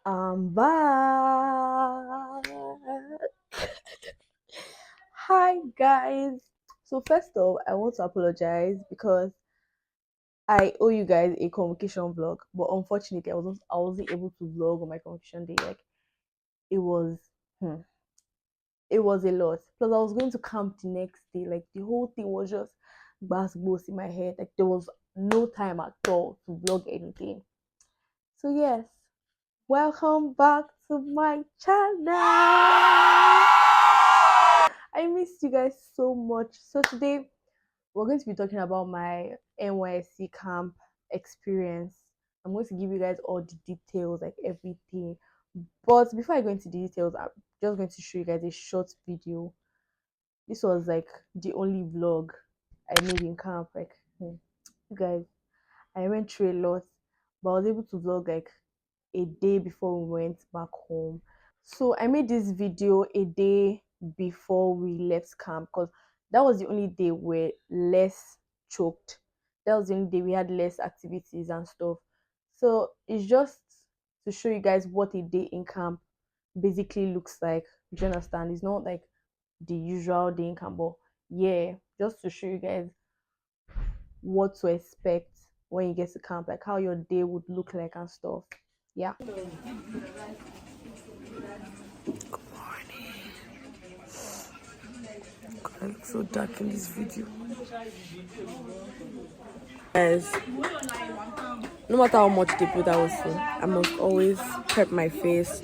I'm back. Hi guys. So first off, I want to apologize because I owe you guys a convocation vlog, but unfortunately, I wasn't able to vlog on my convocation day. Like it was, hmm, it was a lot. Plus, I was going to camp the next day. Like the whole thing was just bass in my head. Like there was no time at all to vlog anything. So yes, welcome back to my channel. I missed you guys so much. So today we're going to be talking about my NYSC camp experience. I'm going to give you guys all the details, like everything. But before I go into the details, I'm just going to show you guys a short video. This was like the only vlog I made in camp. Like, you guys, I went through a lot, but I was able to vlog like a day before we went back home. So I made this video a day before we left camp because that was the only day we're less choked. That was the only day we had less activities and stuff. So it's just to show you guys what a day in camp basically looks like. Do you understand? It's not like the usual day in camp, but yeah, just to show you guys what to expect when you get to camp, like how your day would look like and stuff. Yeah. I look so dark in this video. Guys, no matter how much they put out, I must always prep my face,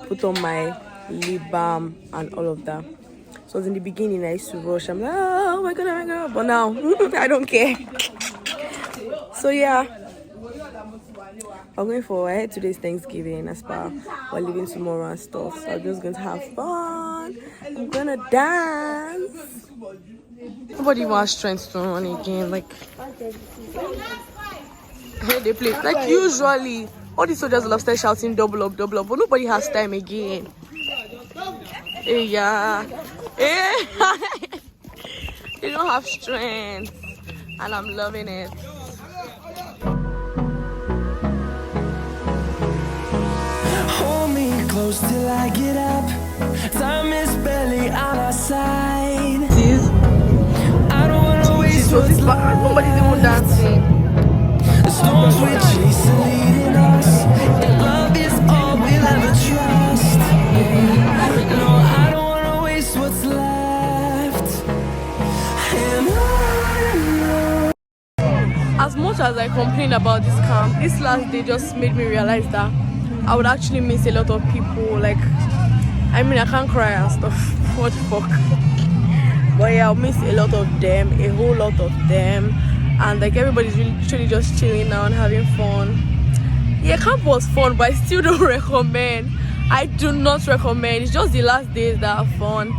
put on my lip balm and all of that. So in the beginning I used to rush. I'm like, oh my god, oh my god. But now I don't care. So yeah, I'm going for ahead today's Thanksgiving as per we're leaving tomorrow and stuff. So I'm just going to have fun. I'm gonna dance. Nobody wants strength to run again. Like hey, they play like usually. All the soldiers will have started shouting double up, but nobody has time again. Hey, yeah. Hey. They don't have strength, and I'm loving it. Hold me close till I get up. Time is barely on our side. I don't wanna waste what's left. Nobody's even dancing. The storms we're chasing leading us, and love is all we'll ever trust. No, I don't wanna waste what's left. And on. As much as I complain about this camp, this last day just made me realize that I would actually miss a lot of people. Like, I mean, I can't cry and stuff. What the fuck? But yeah, I'll miss a lot of them, a whole lot of them. And like everybody's really just chilling now and having fun. Yeah, camp was fun, but I still don't recommend. I do not recommend. It's just the last days that are fun.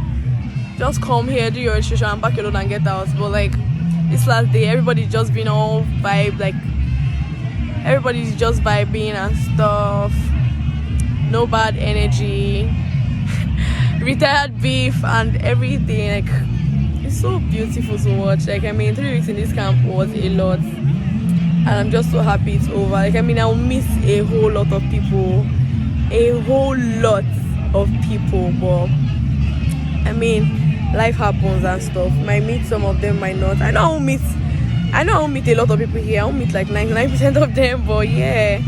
Just come here, do your registration and pack your load and get out. But like this last day, everybody's just been all vibe, like everybody's just vibing and stuff. No bad energy. Retired beef and everything. Like it's so beautiful to watch. Like I mean, 3 weeks in this camp was a lot, and I'm just so happy it's over. Like I mean, I'll miss a whole lot of people, but I mean, life happens and stuff. Might meet some of them, might not. I know I'll meet a lot of people here. I'll meet like 99% of them, but yeah,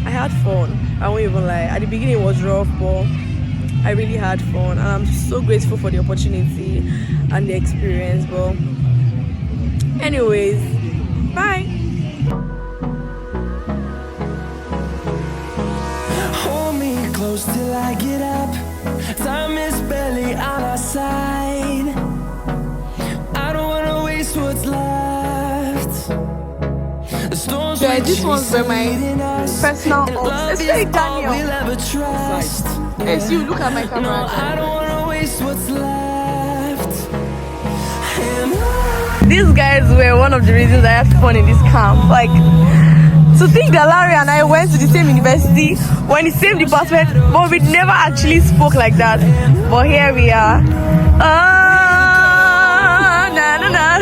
I had fun. I won't even lie. At the beginning it was rough, but I really had fun, and I'm so grateful for the opportunity and the experience. But anyways, bye. Hold me close till I get up. Time is barely on our side. I don't wanna waste what's left. The storms Guys, this one's by my personal ops. It's like Daniel. we'll ever trust. Yes, you look at my No, camera. I don't wanna waste what's left. And These guys were one of the reasons I had fun in this camp. Like, to think that Larry and I went to the same university, we're in the same department, but we never actually spoke like that. But here we are. Na na na.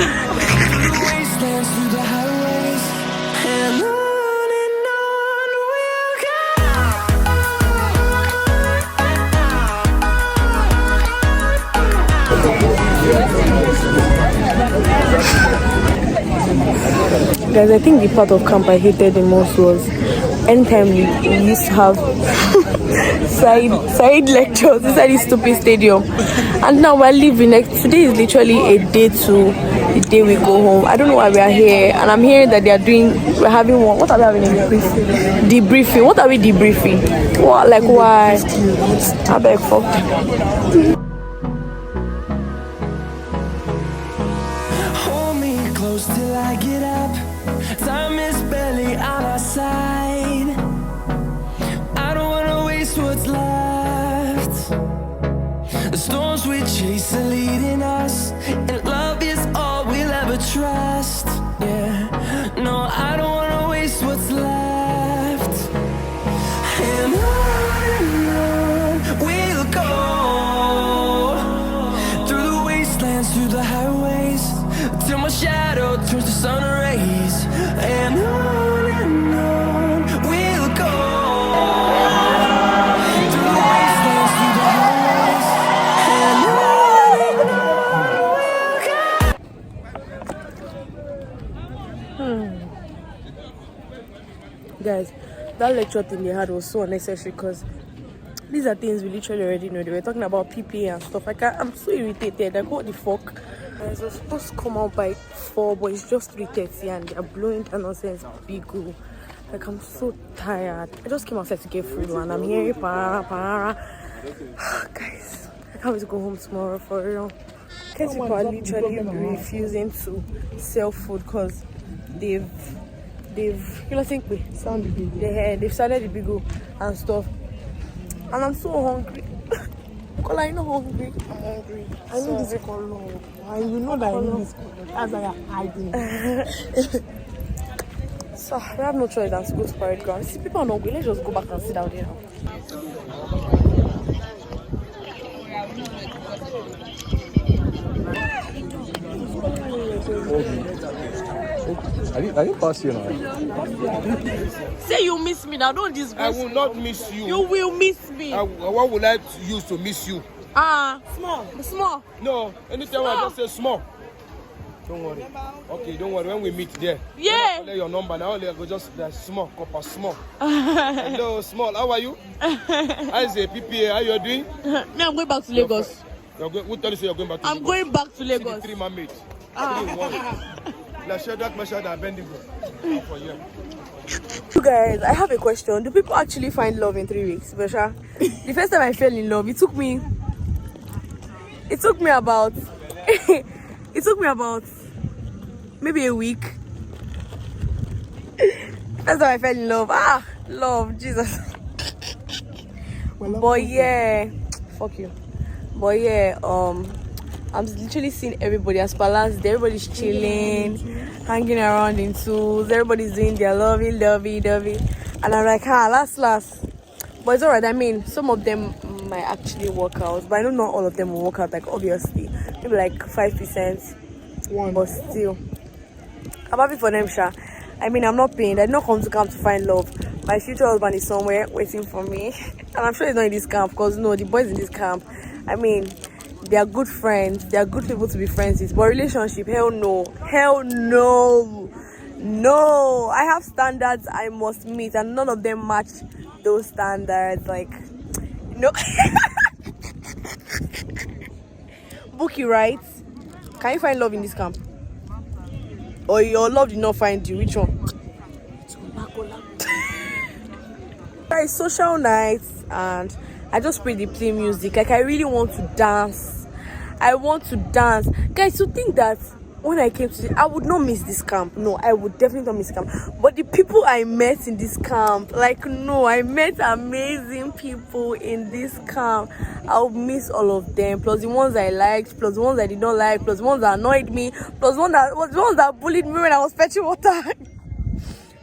wastelands through the highways, and on we'll go. Guys, I think the part of camp I hated the most was anytime we used to have side lectures inside this stupid stadium. And now we're leaving. Like today is literally a day to the day we go home. I don't know why we are here. And I'm hearing that we're having one. What are we having? Debriefing. What are we debriefing? What? Like why? I beg fuck. Till I get up, time is barely on our side. I don't wanna waste what's left. The storms we chase are leading us, and love is all we'll ever trust. Yeah, no, I don't wanna waste what's left. And on we'll go, through the wastelands, through the highways, till my shadow turns to sun rays. And on we'll go, through the wastelands, through the highways, and on we'll go. Guys, that lecture thing they had was so unnecessary because these are things we literally already know. They were talking about PPA and stuff. I'm so irritated. Like, what the fuck? Guys, we're supposed to come out by 4, but it's just 3:30 and they're blowing that nonsense big go. Like, I'm so tired. I just came outside to get food and I'm hearing para. Guys, I can't wait to go home tomorrow for real. Guys, people are literally refusing to sell food because they've you know, think we they've started the bigo and stuff, and I'm so hungry. Because I'm not hungry. I'm hungry. I need this color. And you know that I need this color. That's why I'm hiding. So I have no choice than to go to parade ground. See, people are not going. Let's just go back and sit down there now. I didn't pass you now. Say you miss me now, don't disgrace. I will not miss you. You will miss me. What would I use to miss you? Small. No, anytime I just say small. Don't worry. Okay, don't worry. When we meet there, Yeah. I'll your number now. I'll go just small, copper small. Hello, small. How are you? I say PPA. How you doing? Me, I'm going back to Lagos. You're going. Who tell you say you're going back to I'm Lagos? going back to Lagos. 3 man mate. 3-1. Let's share that measure that bending for you. You guys, I have a question. Do people actually find love in 3 weeks? Besha, the first time I fell in love, it took me about maybe a week. That's how I fell in love. Love, Jesus. But yeah, fuck you. But yeah, I'm literally seeing everybody as balanced. Everybody's chilling, hanging around in twos. Everybody's doing their lovey. And I'm like, last. But it's alright. I mean, some of them might actually work out, but I know not all of them will work out. Like, obviously, maybe like 5%. But still, I'm happy for them, Sha. I mean, I'm not pained. I did not come to camp to find love. My future husband is somewhere waiting for me, and I'm sure he's not in this camp because no, the boys in this camp, I mean, they are good friends. They are good people to be friends with. But relationship, hell no. No, I have standards I must meet, and none of them match those standards. Like, no. Bookie writes, can you find love in this camp? Or your love did not find you? Which one? Guys, social nights, and I just play the play music. Like, I really want to dance. Guys, to think that when I came to this, I would not miss this camp. No, I would definitely not miss camp. But the people I met in this camp, like, no, I met amazing people in this camp. I'll miss all of them, plus the ones I liked, plus the ones I did not like, plus the ones that annoyed me, plus the ones that bullied me when I was fetching water.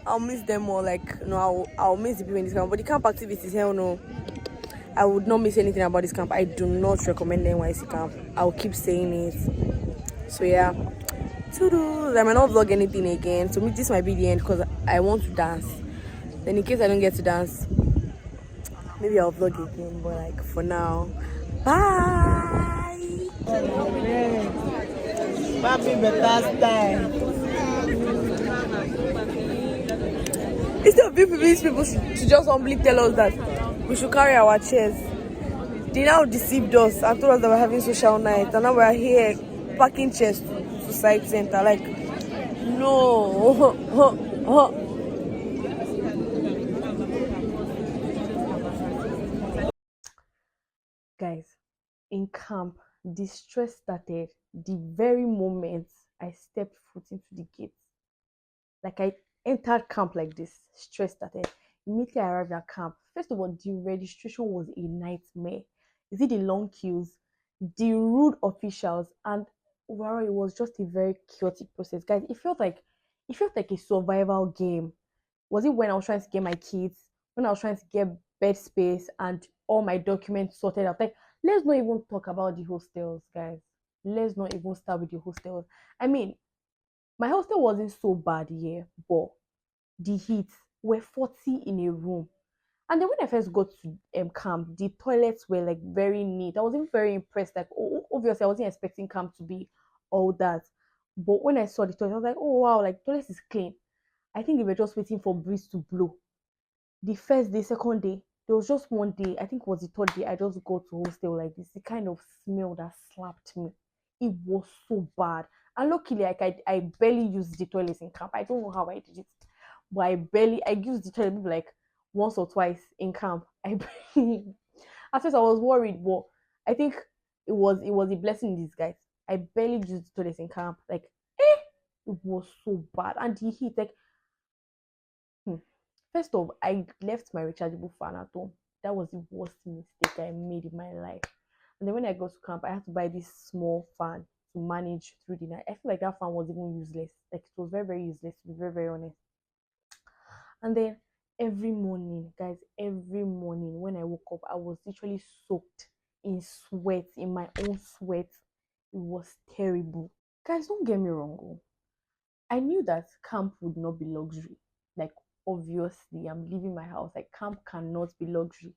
I'll miss them all. Like, no, I'll miss the people in this camp. But the camp activities, hell no. I would not miss anything about this camp. I do not recommend the NYC camp. I'll keep saying it. So yeah, toodles. I might not vlog anything again. So this might be the end because I want to dance. Then in case I don't get to dance, maybe I'll vlog again. But like for now, bye. Happy birthday. Instead of these people to just humbly tell us that we should carry our chairs, they now deceived us and told us that we're having social night, and now we're here packing chairs to side center. Like, no. Guys, in camp, the stress started the very moment I stepped foot into the gate. Like I entered camp like this, stress started. Immediately I arrived at camp. First of all, the registration was a nightmare. Is it the long queues, the rude officials, and overall it was just a very chaotic process. Guys, it felt like a survival game. Was it when I was trying to get my kids, when I was trying to get bed space and all my documents sorted out? Like, let's not even talk about the hostels, guys. Let's not even start with the hostels. I mean, my hostel wasn't so bad here, but the heat were 40 in a room. And then when I first got to camp, the toilets were like very neat. I wasn't very impressed. Like, obviously, I wasn't expecting camp to be all that. But when I saw the toilet, I was like, oh wow, like toilet is clean. I think they were just waiting for breeze to blow. The first day, second day, there was just one day, I think it was the third day, I just got to hostel like this. The kind of smell that slapped me. It was so bad. And luckily, like I barely used the toilets in camp. I don't know how I did it. But I used the toilet maybe like once or twice in camp. At first I was worried, but I think it was a blessing in disguise. I barely used the toilets in camp. Like, it was so bad. And the heat, like, hmm. First off, I left my rechargeable fan at home. That was the worst mistake I made in my life. And then when I got to camp, I had to buy this small fan to manage through the night. I feel like that fan was even useless. Like, it was very, very useless, to be very, very honest. And then every morning, guys, every morning when I woke up, I was literally soaked in sweat, in my own sweat. It was terrible. Guys, don't get me wrong. Oh. I knew that camp would not be luxury. Like, obviously, I'm leaving my house. Like, camp cannot be luxury.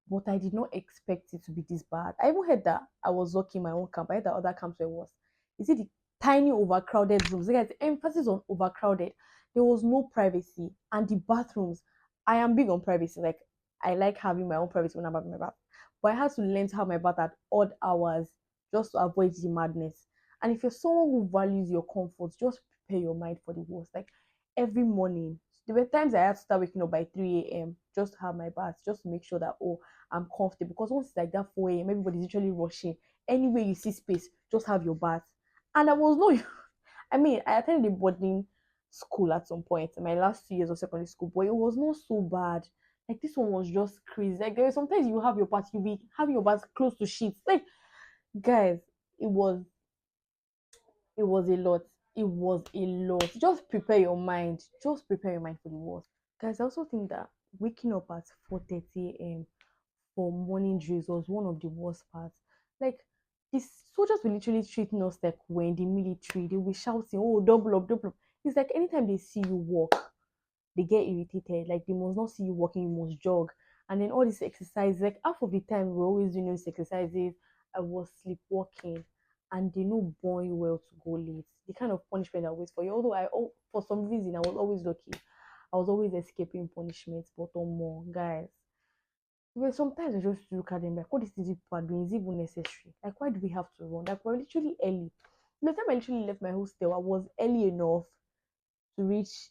But I did not expect it to be this bad. I even heard that I was lucky in my own camp. I heard that other camps were worse. You see the tiny overcrowded rooms. Like, the emphasis on overcrowded. There was no privacy. And the bathrooms. I am big on privacy. Like, I like having my own privacy when I'm having my bath. But I had to learn to have my bath at odd hours just to avoid the madness. And if you're someone who values your comfort, just prepare your mind for the worst. Like, every morning, there were times I had to start waking up by 3 a.m. just to have my bath, just to make sure that, oh, I'm comfortable. Because once it's like that 4 a.m., everybody's literally rushing. Anyway, you see space, just have your bath. And I was no, I mean, I attended a boarding school at some point in my last 2 years of secondary school, but it was not so bad. Like, this one was just crazy. Like, there were sometimes you have your bath, you be having your bath close to sheets. Like, guys, it was it was a lot. It was a lot. Just prepare your mind. Just prepare your mind for the worst. Guys, I also think that waking up at 4:30 a.m. for morning drills was one of the worst parts. Like, the soldiers were literally treating us like we're in the military. They were shouting, oh, double up, double up. It's like anytime they see you walk, they get irritated. Like, they must not see you walking, you must jog. And then all these exercises, like half of the time we're always doing these exercises, I was sleepwalking and they know born you well to go late. The kind of punishment I wait for you. Although for some reason I was always lucky. I was always escaping punishment, but on more guys. Well, sometimes I just look at them like, what is these people are doing? Is it even necessary? Like, why do we have to run? Like, we're literally early. The time I literally left my hostel, I was early enough to reach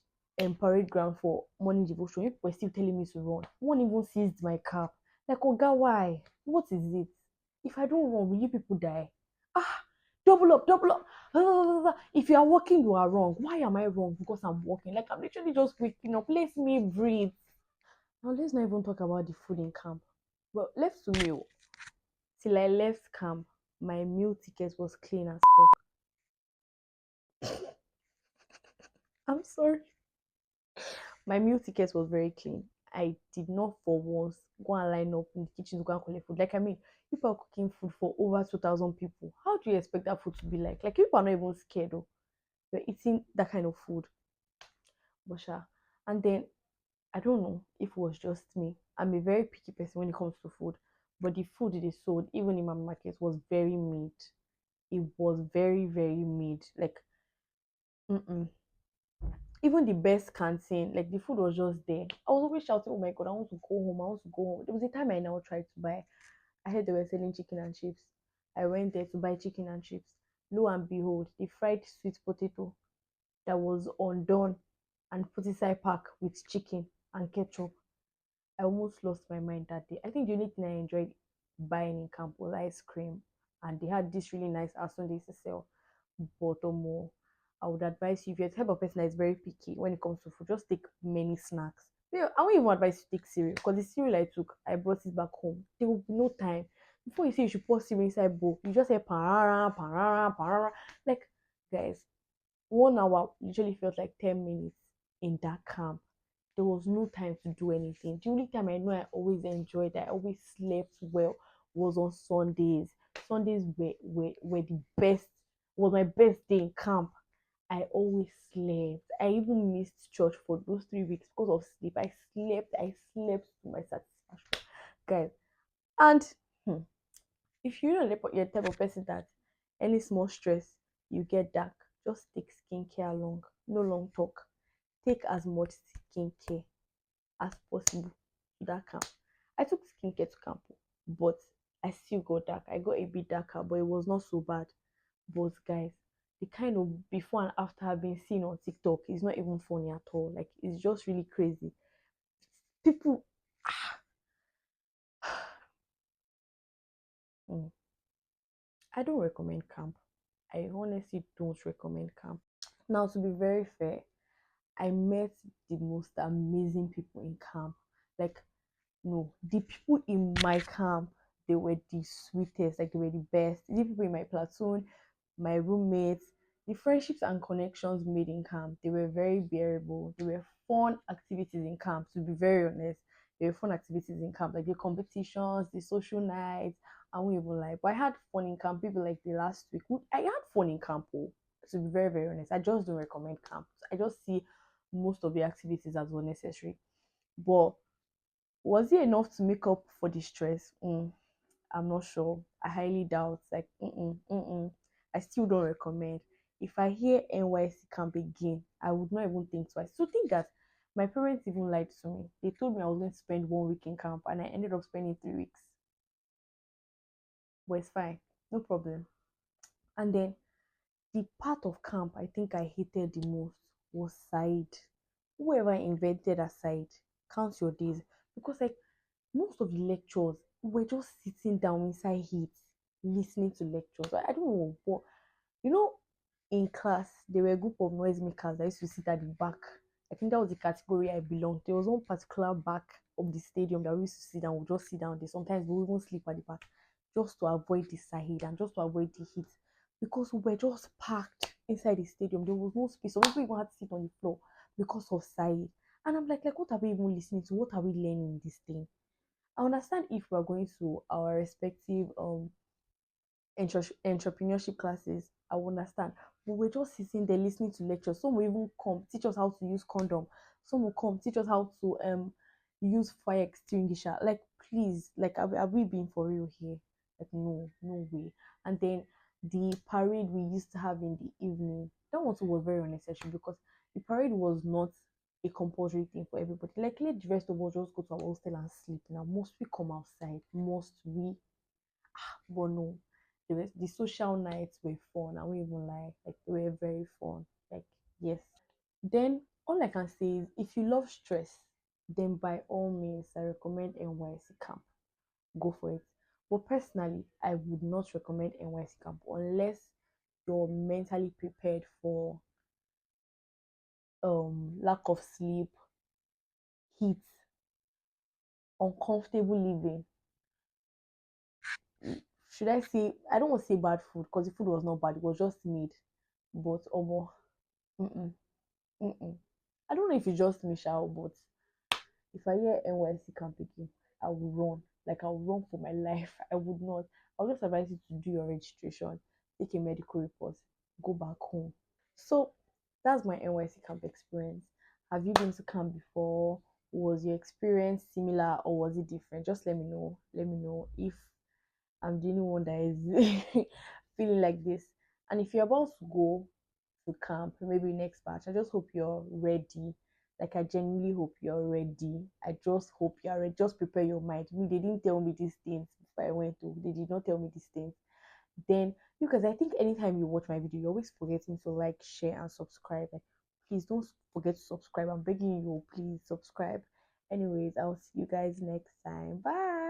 parade ground for morning devotion. People were still telling me to run. One even seized my cap. Like, Oga, why? What is it? If I don't run, will you people die? Ah, double up, double up. If you are walking, you are wrong. Why am I wrong? Because I'm walking. Like, I'm literally just waking up. Let me breathe. Now, let's not even talk about the food in camp. But left to me, oh, till I left camp, my meal ticket was clean as fuck. I'm sorry. My meal ticket was very clean. I did not for once go and line up in the kitchen to go and collect food. Like, I mean, people are cooking food for over 2,000 people. How do you expect that food to be like? Like, people are not even scared though. You're eating that kind of food. But sure. And then I don't know if it was just me. I'm a very picky person when it comes to food. But the food they sold, even in my market, was very mid. It was very, very mid. Like, mm-mm. Even the best canteen, like the food was just there. I was always shouting, "Oh my god, I want to go home! I want to go home!" There was a time I now tried to buy. I heard they were selling chicken and chips. I went there to buy chicken and chips. Lo and behold, the fried sweet potato that was undone and put inside pack with chicken and ketchup. I almost lost my mind that day. I think the only thing I enjoyed buying in camp was ice cream, and they had this really nice Sundays to sell. But I would advise you if you're the type of person that is very picky when it comes to food, just take many snacks. Yeah, I won't even advise you to take cereal because the cereal I took, I brought it back home. There will be no time before you say you should pour cereal inside bowl. You just say parara, parara, parara. Like, guys, 1 hour literally felt like 10 minutes in that camp. There was no time to do anything. The only time I know I always enjoyed that I always slept well was on Sundays. Sundays were the best, was my best day in camp. I always slept. I even missed church for those 3 weeks because of sleep. I slept to my satisfaction. Guys. And hmm, if you're not the type of person that any small stress you get dark, just take skincare along. No long talk. Take as much skincare as possible to that camp. I took skincare to camp, but I still got dark. I got a bit darker, but it was not so bad. But guys, the kind of before and after I've been seeing on TikTok is not even funny at all. Like it's just really crazy. People, mm, I don't recommend camp. I honestly don't recommend camp. Now, to be very fair, I met the most amazing people in camp. Like, no, the people in my camp, they were the sweetest, like they were the best. The people in my platoon, my roommates, the friendships and connections made in camp, they were very bearable. They were fun activities in camp, to be very honest. They were fun activities in camp, like the competitions, the social nights, I won't even lie. But I had fun in camp, people like the last week. I had fun in camp, oh, to be very, very honest. I just don't recommend camp. I just see most of the activities as unnecessary. But was it enough to make up for the stress? I'm not sure. I highly doubt. Like, I still don't recommend. If I hear NYC camp again, I would not even think twice. So think that my parents even lied to me. They told me I was going to spend 1 week in camp, and I ended up spending 3 weeks. But it's fine, no problem. And then the part of camp I think I hated the most was side. Whoever invented a side, count your days, because like most of the lectures we're just sitting down inside heat listening to lectures. I don't know, but you know, in class there were a group of noisemakers that used to sit at the back. I think that was the category I belonged. There was one particular back of the stadium that we used to sit down. We'll just sit down there. Sometimes we even sleep at the back just to avoid the sahid and just to avoid the heat because we were just packed inside the stadium. There was no space. Some people even had to sit on the floor because of sahid. And I'm like, what are we even listening to? What are we learning in this thing? I understand if we're going to our respective entrepreneurship classes, I will understand. But we're just sitting there listening to lectures. Some will even come teach us how to use condom. Some will come teach us how to use fire extinguisher. Like please, like are we being for real here? Like no, no way. And then the parade we used to have in the evening, that also was very unnecessary because the parade was not a compulsory thing for everybody. Like let the rest of us just go to our hostel and sleep. Now must we come outside? Must we? But no, the social nights were fun. I won't even lie, like they were very fun. Like yes. Then all I can say is if you love stress, then by all means I recommend NYC camp. Go for it. But personally, I would not recommend NYC camp unless you're mentally prepared for lack of sleep, heat, uncomfortable living. Should I say I don't want to say bad food because the food was not bad, it was just made. But mm-mm, mm-mm. I don't know if it's just me, but if I hear NYC camp again, I will run. Like I'll run for my life. I would not. I'll just advise you to do your registration, take a medical report, go back home. So that's my NYC camp experience. Have you been to camp before? Was your experience similar or was it different? Just let me know. Let me know if I'm the only one that is feeling like this. And if you're about to go, to camp, maybe next batch. I just hope you're ready. Like I genuinely hope you're ready. I just hope you're ready. Just prepare your mind. I mean, they didn't tell me these things before I went to. They did not tell me these things. Then because I think anytime you watch my video, you're always forgetting to like, share, and subscribe. Like, please don't forget to subscribe. I'm begging you, please subscribe. Anyways, I'll see you guys next time. Bye.